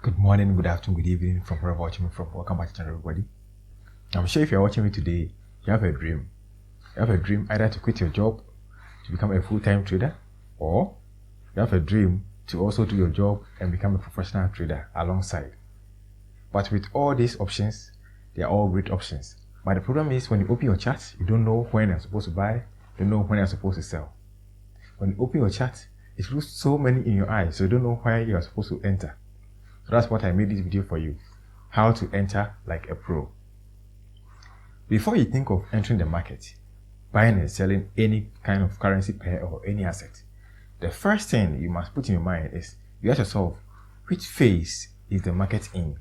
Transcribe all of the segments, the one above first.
Good morning, good afternoon, good evening from wherever you're watching me from. Welcome back to the channel, everybody. I'm sure if you're watching me today, you have a dream. You have a dream either to quit your job to become a full-time trader, or you have a dream to also do your job and become a professional trader alongside. But with all these options, they are all great options. But the problem is when you open your chart, you don't know when you're supposed to buy, you don't know when you're supposed to sell. When you open your chart, it looks so many in your eyes, so you don't know where you are supposed to enter. So that's what I made this video for you, how to enter like a pro. Before you think of entering the market, buying and selling any kind of currency pair or any asset, the first thing you must put in your mind is you ask yourself, which phase is the market in?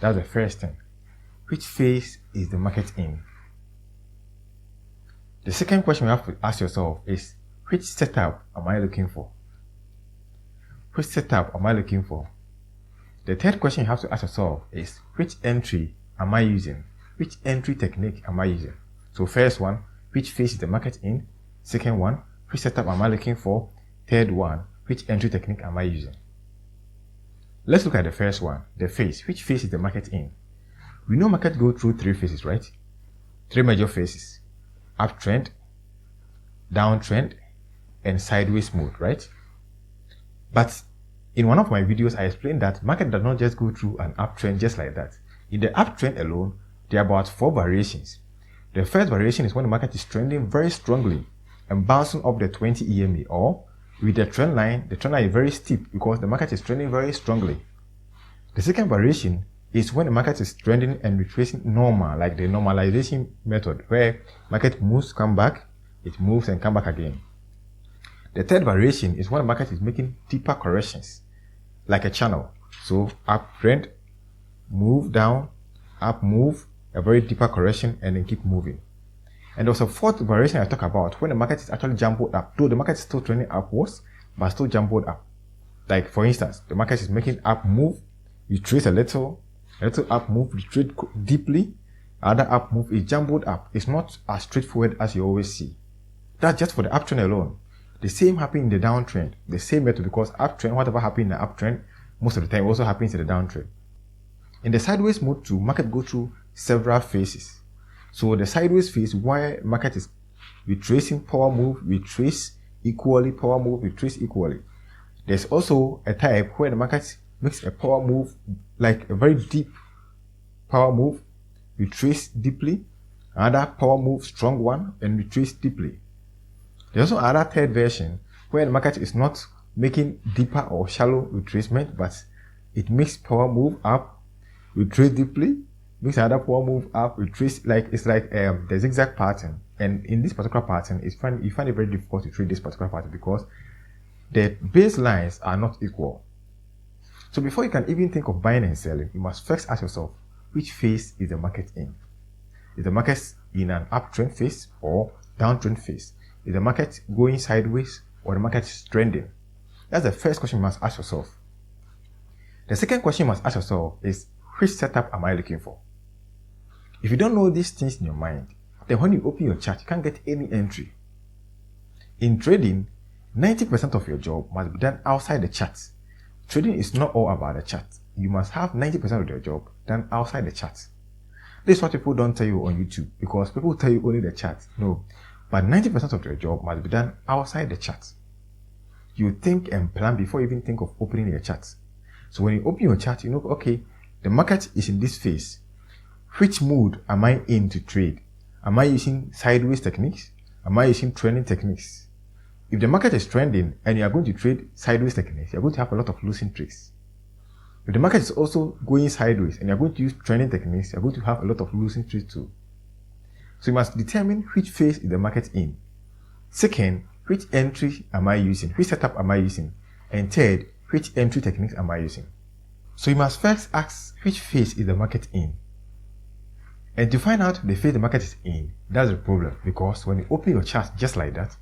That's the first thing. Which phase is the market in? The second question you have to ask yourself is, which setup am I looking for? Which setup am I looking for? The third question you have to ask yourself is, which entry am I using? Which entry technique am I using? So first one, which phase is the market in? Second one, which setup am I looking for? Third one, which entry technique am I using? Let's look at the first one, the phase. Which phase is the market in? We know market go through three phases, right? Three major phases: uptrend, downtrend, and sideways mode, right? But in one of my videos, I explained that market does not just go through an uptrend just like that. In the uptrend alone, there are about 4 variations. The first variation is when the market is trending very strongly and bouncing up the 20 EMA, or with the trend line is very steep because the market is trending very strongly. The second variation is when the market is trending and retracing normal, like the normalization method, where market moves, come back, it moves and come back again. The third variation is when the market is making deeper corrections, like a channel. So uptrend, move down, up move, a very deeper correction, and then keep moving. And there's a fourth variation I talk about when the market is actually jumbled up, though the market is still trending upwards, but still jumbled up. Like for instance, the market is making up move, retrace a little up move, retreat deeply, other up move is jumbled up. It's not as straightforward as you always see. That's just for the uptrend alone. The same happens in the downtrend, the same method, because uptrend, whatever happens in the uptrend, most of the time also happens in the downtrend. In the sideways mode too, market go through several phases. So the sideways phase, where market is retracing power move, retrace equally, power move, retrace equally. There's also a type where the market makes a power move, like a very deep power move, retrace deeply, another power move, strong one, and retrace deeply. There's also another third version where the market is not making deeper or shallow retracement, but it makes power move up, retrace deeply, makes another power move up, retrace, it's like the zigzag pattern. And in this particular pattern, you find it very difficult to trade this particular pattern because the baselines are not equal. So before you can even think of buying and selling, you must first ask yourself, which phase is the market in? Is the market in an uptrend phase or downtrend phase? Is the market going sideways or the market is trending? That's the first question you must ask yourself. The second question you must ask yourself is, which setup am I looking for? If you don't know these things in your mind, then when you open your chart, you can't get any entry. In trading, 90% of your job must be done outside the chart. Trading is not all about the chart. You must have 90% of your job done outside the chart. This is what people don't tell you on YouTube, because people tell you only the chart. No. But 90% of your job must be done outside the chart. You think and plan before you even think of opening your chart. So when you open your chart, you know, okay, the market is in this phase. Which mood am I in to trade? Am I using sideways techniques? Am I using trending techniques? If the market is trending and you are going to trade sideways techniques, you are going to have a lot of losing trades. If the market is also going sideways and you are going to use trending techniques, you are going to have a lot of losing trades too. So you must determine which phase is the market in. Second, which entry am I using? Which setup am I using? And third, which entry techniques am I using? So you must first ask, which phase is the market in? And to find out the phase the market is in, that's the problem, because when you open your chart just like that,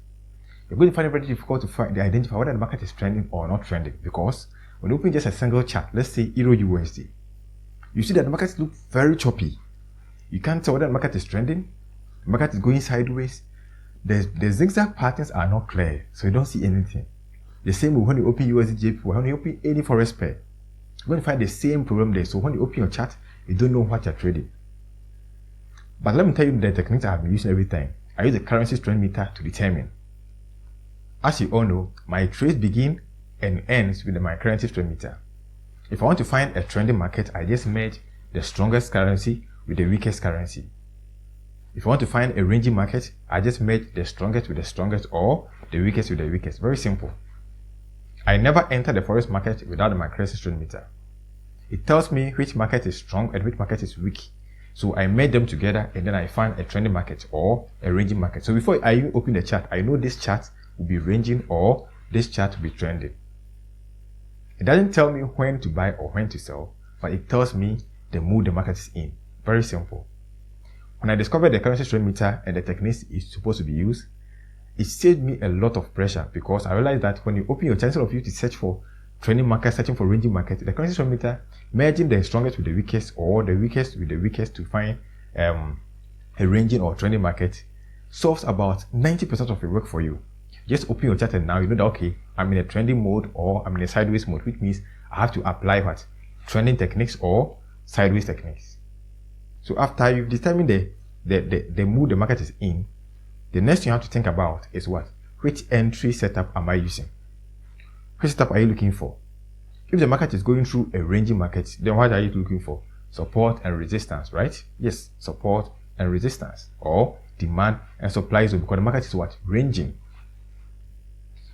you're going to find it very difficult to identify whether the market is trending or not trending, because when you open just a single chart, let's say Euro USD, you see that the market looks very choppy. You can't tell whether the market is trending, the market is going sideways. The zigzag patterns are not clear, so you don't see anything. The same way when you open USD JP, when you open any forex pair, you're going to find the same problem there. So when you open your chart, you don't know what you're trading. But let me tell you the techniques I have been using every time. I use the currency strength meter to determine. As you all know, my trades begin and ends with my currency strength meter. If I want to find a trending market, I just merge the strongest currency with the weakest currency. If I want to find a ranging market, I just merge the strongest with the strongest or the weakest with the weakest. Very simple. I never enter the forex market without my currency strength meter. It tells me which market is strong and which market is weak. So I merge them together and then I find a trending market or a ranging market. So before I even open the chart, I know this chart will be ranging or this chart will be trending. It doesn't tell me when to buy or when to sell, but it tells me the mood the market is in. Very simple. When I discovered the currency strength meter and the techniques is supposed to be used, it saved me a lot of pressure because I realized that when you open your chart, instead of you to search for trending market, searching for ranging market, the currency strength meter merging the strongest with the weakest or the weakest with the weakest to find a ranging or trending market solves about 90% of your work for you. Just open your chart and now you know that okay, I'm in a trending mode or I'm in a sideways mode, which means I have to apply what? Trending techniques or sideways techniques. So after you've determined the mood the market is in, the next thing you have to think about is what? Which entry setup am I using? Which setup are you looking for? If the market is going through a ranging market, then what are you looking for? Support and resistance, right? Yes, support and resistance, or demand and supply zone, because the market is what? Ranging.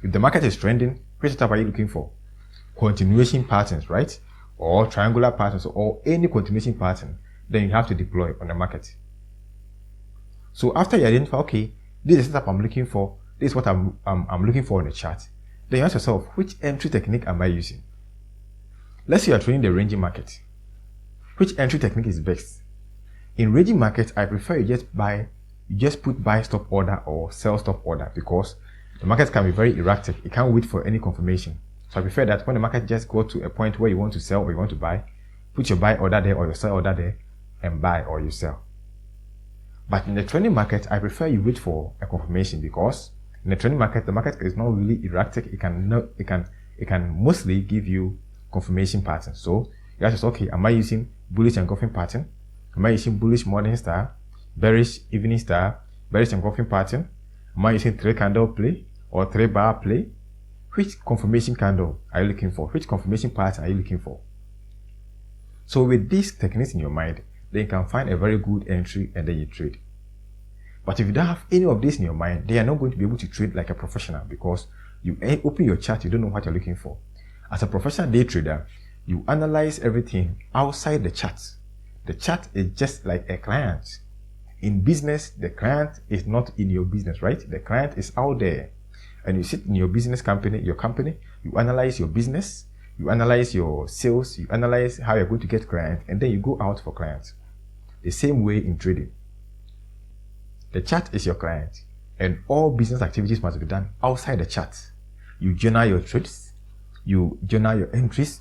If the market is trending, which setup are you looking for? Continuation patterns, right? Or triangular patterns, or any continuation pattern, then you have to deploy on the market. So after you identify, okay, this is the setup I'm looking for, this is what I'm looking for in the chart, then you ask yourself, which entry technique am I using? Let's say you're trading the ranging market. Which entry technique is best? In ranging markets, I prefer you just put buy stop order or sell stop order because the market can be very erratic. It can't wait for any confirmation. So I prefer that when the market just go to a point where you want to sell or you want to buy, put your buy order there or your sell order there and buy or you sell. But in the trending market, I prefer you wait for a confirmation because in the trending market, the market is not really erratic. It can mostly give you confirmation patterns. So you ask yourself, okay, am I using bullish engulfing pattern? Am I using bullish morning star, bearish evening star, bearish engulfing pattern? Am I using 3 candle play or 3 bar play? Which confirmation candle are you looking for? Which confirmation pattern are you looking for? So with these techniques in your mind, then you can find a very good entry and then you trade. But if you don't have any of this in your mind, then you're not going to be able to trade like a professional because you open your chart, you don't know what you're looking for. As a professional day trader, you analyze everything outside the chart. The chart is just like a client. In business, the client is not in your business, right? The client is out there. And you sit in your business company, you analyze your business, you analyze your sales, you analyze how you're going to get clients, and then you go out for clients. The same way in trading. The chart is your client, and all business activities must be done outside the chart. You journal your trades, you journal your entries,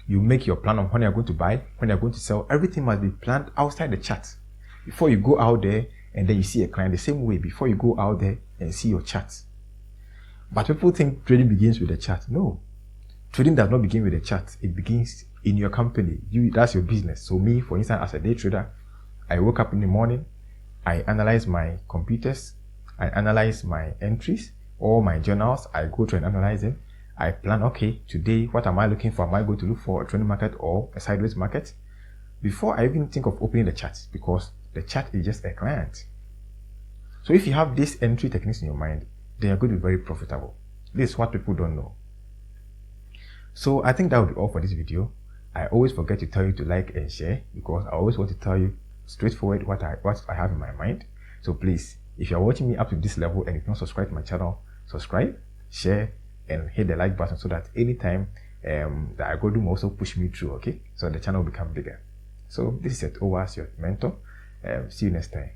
you make your plan on when you're going to buy, when you're going to sell. Everything must be planned outside the chart. Before you go out there and then you see a client, the same way before you go out there and see your chart. But people think trading begins with the chart. No, trading does not begin with the chart. It begins in your company. That's your business. So me, for instance, as a day trader, I wake up in the morning, I analyze my computers, I analyze my entries, all my journals, I go through and analyze them. I plan, okay, today, what am I looking for? Am I going to look for a trending market or a sideways market? Before I even think of opening the chart, because the chart is just a client. So if you have these entry techniques in your mind, then you're going to be very profitable. This is what people don't know. So I think that would be all for this video. I always forget to tell you to like and share because I always want to tell you straightforward what I have in my mind. So please, if you're watching me up to this level and if you're not subscribed to my channel, subscribe, share, and hit the like button so that anytime that I go do also push me through, okay? So the channel will become bigger. So this is Ed Owas, your mentor. See you next time.